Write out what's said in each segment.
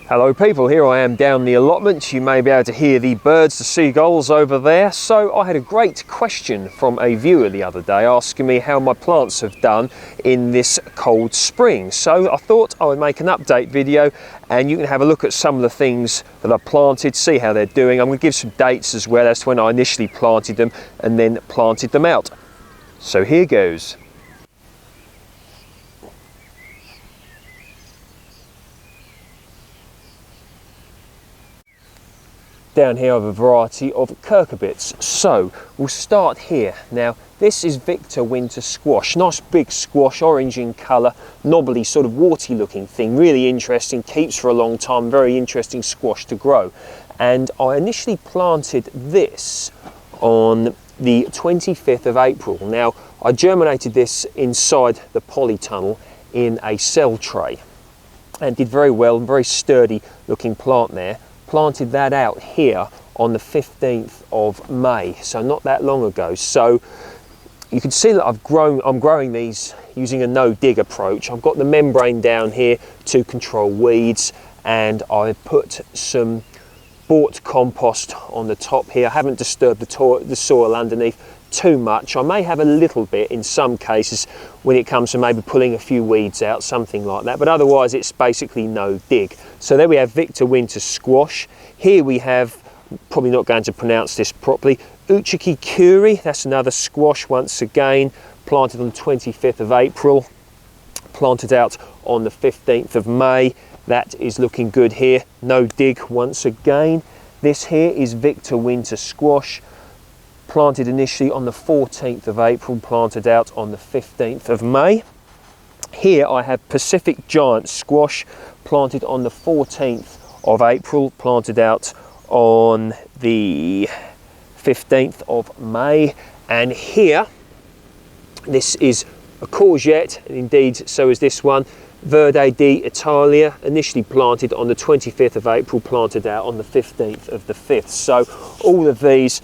Hello people, here I am down the allotment. You may be able to hear the birds, the seagulls over there. So I had a great question from a viewer the other day asking me how my plants have done in this cold spring. So I thought I would make an update video and you can have a look at some of the things that I planted, see how they're doing. I'm going to give some dates as well as to when I initially planted them and then planted them out. So here goes. Down here I have a variety of cucurbits. So we'll start here. Now this is Victor Winter Squash, nice big squash, orange in colour, knobbly sort of warty looking thing, really interesting, keeps for a long time, very interesting squash to grow. And I initially planted this on the 25th of April. Now I germinated this inside the polytunnel in a cell tray and did very well, very sturdy looking plant there. Planted that out here on the 15th of May, so not that long ago. So you can see that I'm growing these using a no-dig approach. I've got the membrane down here to control weeds, and I've put some bought compost on the top here. I haven't disturbed the soil underneath too much. I may have a little bit in some cases when it comes to maybe pulling a few weeds out, something like that, but otherwise it's basically no dig. So there we have Victor Winter Squash. Here we have, probably not going to pronounce this properly, Uchiki Kuri. That's another squash once again, planted on the 25th of April, planted out on the 15th of May. That is looking good here, no dig once again. This here is Victor Winter Squash, planted initially on the 14th of April, planted out on the 15th of May. Here I have Pacific Giant Squash, planted on the 14th of April, planted out on the 15th of May. And here, this is a courgette, and indeed so is this one, Verde di Italia, initially planted on the 25th of April, planted out on the 15th of the 5th. So all of these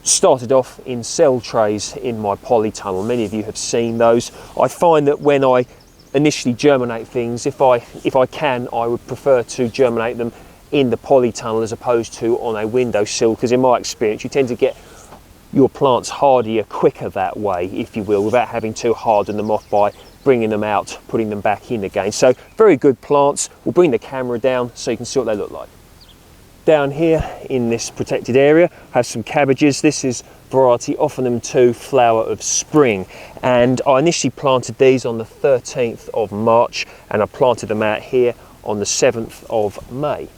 started off in cell trays in my polytunnel. Many of you have seen those. I find that when I initially germinate things, if I can, I would prefer to germinate them in the polytunnel as opposed to on a windowsill, because in my experience you tend to get your plants hardier quicker that way, if you will, without having to harden them off by bringing them out, putting them back in again. So very good plants. We'll bring the camera down so you can see what they look like. Down here in this protected area I have some cabbages. This is variety Offernum 2 Flower of Spring, and I initially planted these on the 13th of March and I planted them out here on the 7th of May.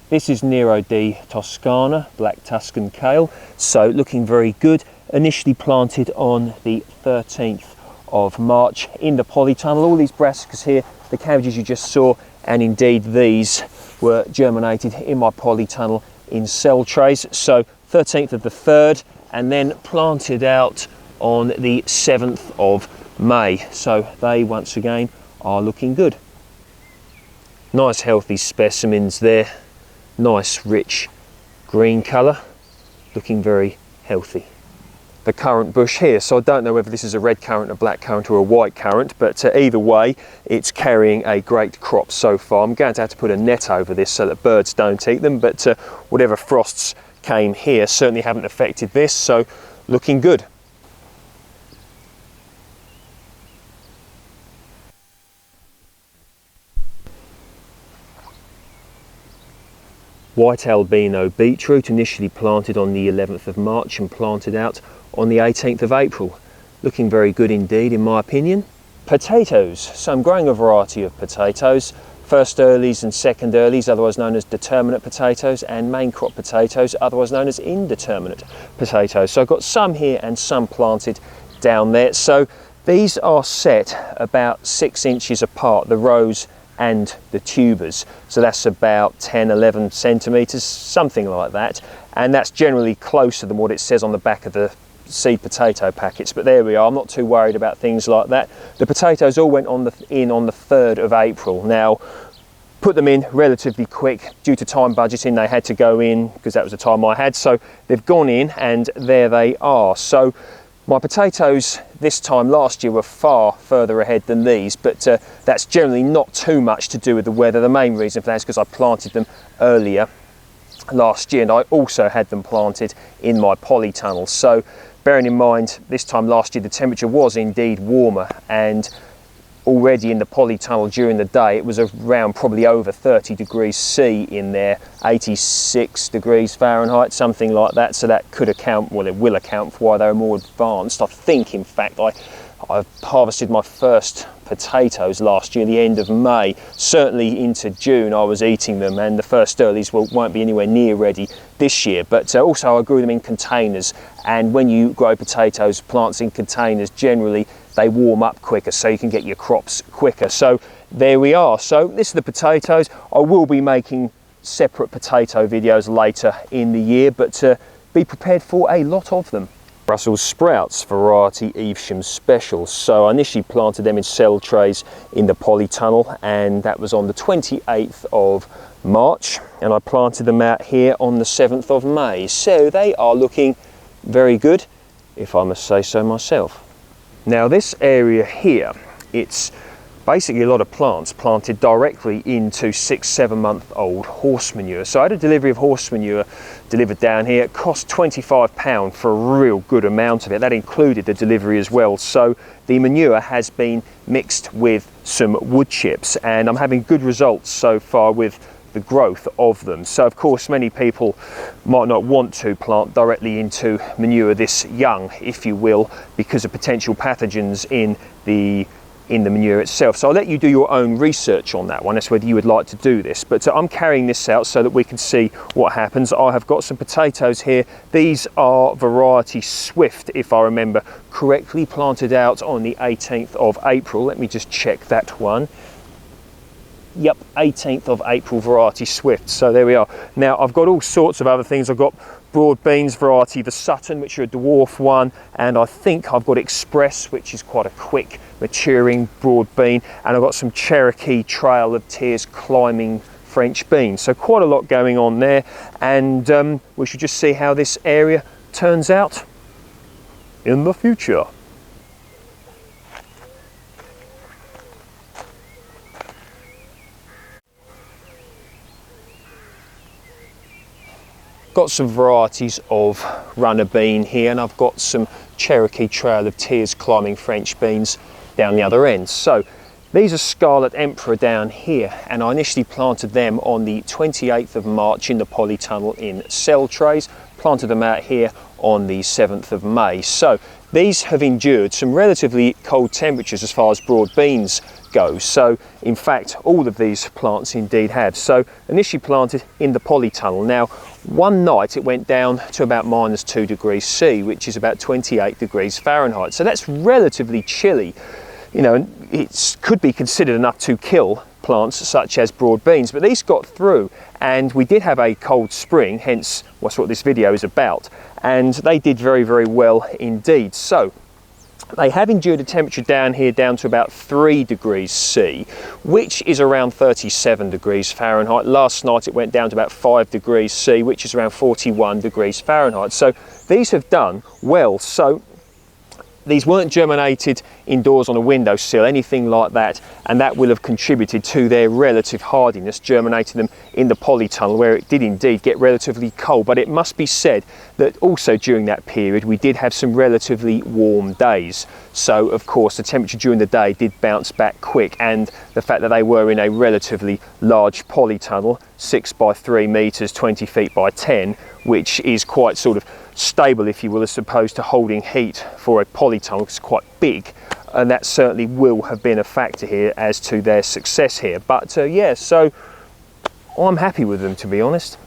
This is Nero di Toscana, Black Tuscan Kale, so looking very good. Initially planted on the 13th of March in the polytunnel. All these brassicas here, the cabbages you just saw, and indeed these were germinated in my polytunnel in cell trays. So 13th of the 3rd, and then planted out on the 7th of May. So they once again are looking good. Nice healthy specimens there. Nice rich green colour, looking very healthy. The currant bush here, so I don't know whether this is a red currant, a black currant or a white currant, but either way it's carrying a great crop so far. I'm going to have to put a net over this so that birds don't eat them, but whatever frosts came here certainly haven't affected this, so looking good. White albino beetroot, initially planted on the 11th of March and planted out on the 18th of April. Looking very good indeed in my opinion. Potatoes, so I'm growing a variety of potatoes. First earlies and second earlies, otherwise known as determinate potatoes, and main crop potatoes, otherwise known as indeterminate potatoes. So I've got some here and some planted down there. So these are set about 6 inches apart, the rows and the tubers, so that's about 10-11 centimeters, something like that, and that's generally closer than what it says on the back of the seed potato packets, but there we are. I'm not too worried about things like that. The potatoes all went in on the 3rd of April. Now put them in relatively quick due to time budgeting. They had to go in because that was the time I had, so they've gone in and there they are. So My potatoes this time last year were far further ahead than these, but that's generally not too much to do with the weather. The main reason for that is because I planted them earlier last year, and I also had them planted in my polytunnel. So bearing in mind this time last year the temperature was indeed warmer, and already in the polytunnel during the day it was around probably over 30 degrees C in there, 86 degrees Fahrenheit, something like that. So that could account, well, it will account for why they were more advanced. I think in fact I harvested my first potatoes last year, the end of May. Certainly into June I was eating them, and the first earlies won't be anywhere near ready this year. But also I grew them in containers, and when you grow potatoes, plants in containers, generally they warm up quicker, so you can get your crops quicker. So there we are. So this is the potatoes. I will be making separate potato videos later in the year, but be prepared for a lot of them. Brussels sprouts variety Evesham Special. So I initially planted them in cell trays in the polytunnel, and that was on the 28th of March, and I planted them out here on the 7th of May. So they are looking very good, if I must say so myself. Now this area here, it's basically a lot of plants planted directly into 6-7 month old horse manure. So I had a delivery of horse manure delivered down here. It cost £25 for a real good amount of it. That included the delivery as well. So the manure has been mixed with some wood chips, and I'm having good results so far with the growth of them. So of course many people might not want to plant directly into manure this young, if you will, because of potential pathogens in the manure itself. So I'll let you do your own research on that one as to whether you would like to do this. But I'm carrying this out so that we can see what happens. I have got some potatoes here. These are variety Swift, if I remember correctly, planted out on the 18th of April. Let me just check that one. Yep, 18th of April variety Swift. So there we are. Now I've got all sorts of other things. I've got broad beans variety the Sutton, which are a dwarf one, and I think I've got Express, which is quite a quick maturing broad bean, and I've got some Cherokee Trail of Tears climbing French beans. So quite a lot going on there, and we should just see how this area turns out in the future. Got some varieties of runner bean here, and I've got some Cherokee Trail of Tears climbing French beans down the other end. So these are Scarlet Emperor down here, and I initially planted them on the 28th of March in the polytunnel in cell trays. Planted them out here on the 7th of May. So these have endured some relatively cold temperatures as far as broad beans go. So in fact all of these plants indeed have. So initially planted in the polytunnel. Now one night it went down to about -2 degrees C, which is about 28 degrees Fahrenheit. So that's relatively chilly. You know, it could be considered enough to kill plants such as broad beans, but these got through, and we did have a cold spring, hence that's what this video is about, and they did very, very well indeed. So they have endured a temperature down here down to about 3 degrees C, which is around 37 degrees Fahrenheit. Last night it went down to about 5 degrees C, which is around 41 degrees Fahrenheit. So these have done well. So these weren't germinated indoors on a windowsill, anything like that, and that will have contributed to their relative hardiness, germinating them in the polytunnel where it did indeed get relatively cold. But it must be said that also during that period we did have some relatively warm days. So of course the temperature during the day did bounce back quick, and the fact that they were in a relatively large polytunnel, 6 by 3 meters, 20 feet by 10, which is quite sort of stable, if you will, as opposed to holding heat for a polytunnel. It's quite big, and that certainly will have been a factor here as to their success here. But yeah, so I'm happy with them, to be honest.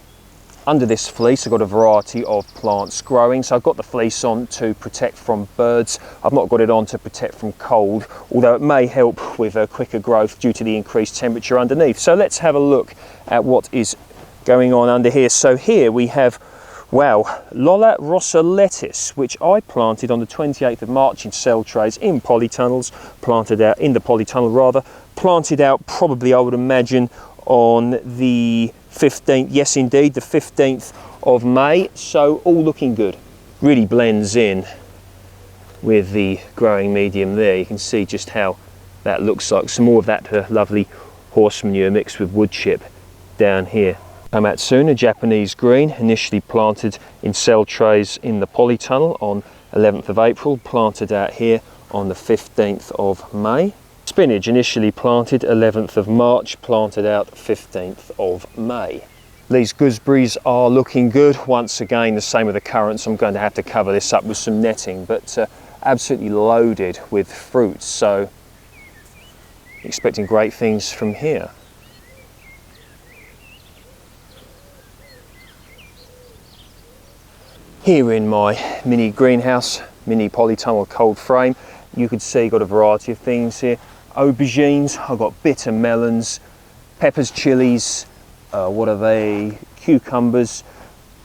Under this fleece I've got a variety of plants growing. So I've got the fleece on to protect from birds. I've not got it on to protect from cold, although it may help with a quicker growth due to the increased temperature underneath. So let's have a look at what is going on under here. So here we have, wow, Lolla Rossa lettuce, which I planted on the 28th of March in cell trays in polytunnels, planted out in the polytunnel rather, planted out probably I would imagine on the 15th, yes indeed, the 15th of May. So all looking good, really blends in with the growing medium there. You can see just how that looks like. Some more of that lovely horse manure mixed with wood chip down here. Komatsuna Japanese green, initially planted in cell trays in the polytunnel on 11th of April, planted out here on the 15th of May. Spinach initially planted 11th of March, planted out 15th of May. These gooseberries are looking good. Once again, the same with the currants. I'm going to have to cover this up with some netting, but absolutely loaded with fruit, so expecting great things from here. Here in my mini greenhouse, mini polytunnel cold frame, you could see got a variety of things here. Aubergines, I've got bitter melons, peppers, chilies, what are they? Cucumbers.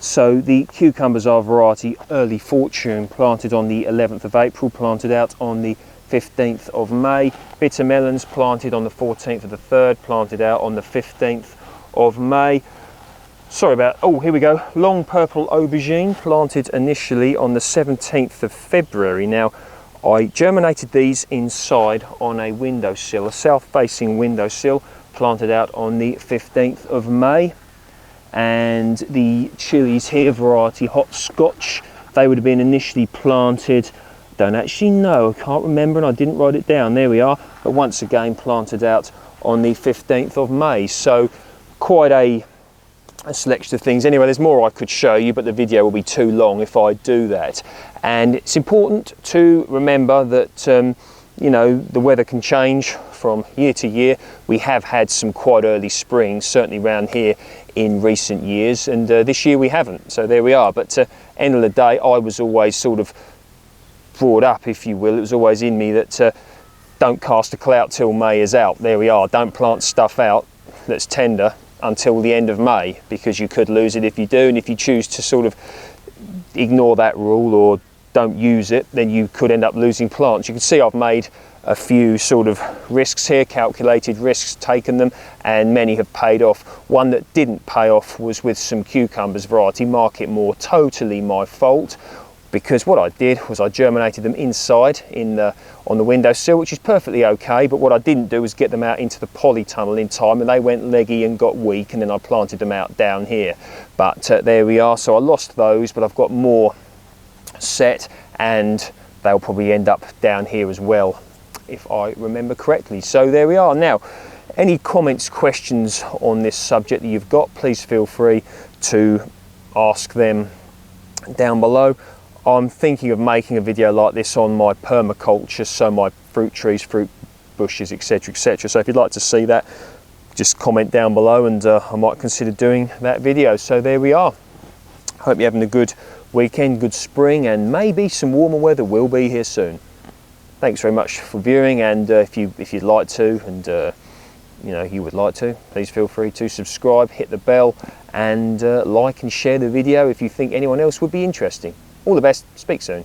So the cucumbers are variety Early Fortune, planted on the 11th of April, planted out on the 15th of May. Bitter melons planted on the 14th of the 3rd, planted out on the 15th of May. Sorry about, oh, here we go. Long purple aubergine, planted initially on the 17th of February. Now, I germinated these inside on a windowsill, a south-facing windowsill, planted out on the 15th of May. And the chilies here, variety Hot Scotch, they would have been initially planted, don't actually know, I can't remember and I didn't write it down, there we are, but once again planted out on the 15th of May. So quite a selection of things. Anyway, there's more I could show you, but the video will be too long if I do that. And it's important to remember that you know, the weather can change from year to year. We have had some quite early springs, certainly around here in recent years, and this year we haven't, so there we are. But end of the day, I was always sort of brought up, if you will, it was always in me that don't cast a clout till May is out. There we are, don't plant stuff out that's tender until the end of May, because you could lose it if you do, and if you choose to sort of ignore that rule or don't use it, then you could end up losing plants. You can see I've made a few sort of risks here, calculated risks, taken them, and many have paid off. One that didn't pay off was with some cucumbers, variety Market More, totally my fault, because what I did was I germinated them inside on the windowsill, which is perfectly okay, but what I didn't do was get them out into the polytunnel in time, and they went leggy and got weak, and then I planted them out down here. But there we are, so I lost those, but I've got more set, and they'll probably end up down here as well, if I remember correctly. So there we are. Now, any comments, questions on this subject that you've got, please feel free to ask them down below. I'm thinking of making a video like this on my permaculture, so my fruit trees, fruit bushes, etc, etc. So if you'd like to see that, just comment down below, and I might consider doing that video. So there we are. Hope you're having a good weekend, good spring, and maybe some warmer weather will be here soon. Thanks very much for viewing, and if you'd like to, and you know, you would like to, please feel free to subscribe, hit the bell, and like and share the video if you think anyone else would be interesting. All the best, speak soon.